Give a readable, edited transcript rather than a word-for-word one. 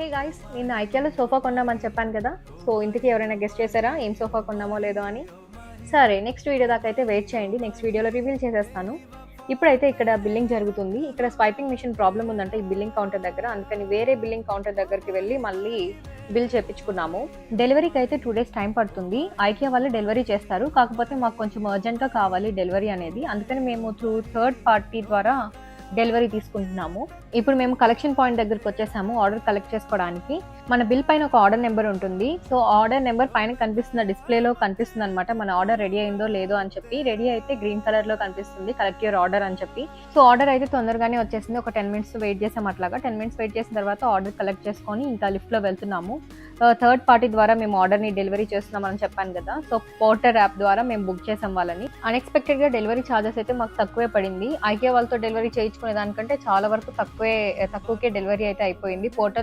Hey guys, నేను ఐకియాలో sofa కొన్నామని చెప్పాను కదా. సో ఇంతకీ ఎవరైనా గెస్ట్ చేశారా ఏం సోఫా కొన్నామో లేదో అని? సరే, నెక్స్ట్ వీడియో దాకా అయితే వెయిట్ చేయండి. నెక్స్ట్ వీడియోలో రివీల్ చేసేస్తాను. ఇప్పుడైతే ఇక్కడ బిల్లింగ్ జరుగుతుంది. ఇక్కడ స్వైపింగ్ మిషన్ ప్రాబ్లమ్ ఉందంటే ఈ బిల్లింగ్ కౌంటర్ దగ్గర, అందుకని వేరే బిల్లింగ్ కౌంటర్ దగ్గరికి వెళ్ళి మళ్ళీ బిల్ చేపించుకున్నాము. డెలివరీకి అయితే 2 days టైం పడుతుంది. ఐకియా వాళ్ళు డెలివరీ చేస్తారు, కాకపోతే మాకు కొంచెం అర్జెంట్గా కావాలి డెలివరీ అనేది. అందుకని మేము త్రూ థర్డ్ పార్టీ ద్వారా డెలివరీ తీసుకుంటున్నాము. ఇప్పుడు మేము కలెక్షన్ పాయింట్ దగ్గరికి వచ్చేసాము ఆర్డర్ కలెక్ట్ చేసుకోవడానికి. మన బిల్ పైన ఒక ఆర్డర్ నెంబర్ ఉంటుంది. సో ఆర్డర్ నెంబర్ పైన కనిపిస్తున్న డిస్ప్లేలో కనిపిస్తుంది అనమాట, మన ఆర్డర్ రెడీ అయిందో లేదో అని చెప్పి. రెడీ అయితే గ్రీన్ కలర్ లో కనిపిస్తుంది కలెక్ట్ యువర్ ఆర్డర్ అని చెప్పి. సో ఆర్డర్ అయితే తొందరగానే వచ్చేసింది. ఒక 10 minutes వెయిట్ చేసాం. అట్లాగా 10 minutes వెయిట్ చేసిన తర్వాత ఆర్డర్ కలెక్ట్ చేసుకొని ఇంకా లిఫ్ట్ లో వెళ్తున్నాము. థర్డ్ పార్టీ ద్వారా మేము ఆర్డర్ ని డెలివరీ చేస్తున్నామని చెప్పాను కదా. సో పోర్టర్ యాప్ ద్వారా మేము బుక్ చేసాం వాళ్ళని. అన్ఎక్స్పెక్టెడ్ గా డెలివరీ ఛార్జెస్ అయితే మాకు తక్కువే పడింది. ఐకియా వాళ్ళతో డెలివరీ చేయించుకునే దానికంటే చాలా వరకు తక్కువకే డెలివరీ అయితే అయిపోయింది. పోర్టర్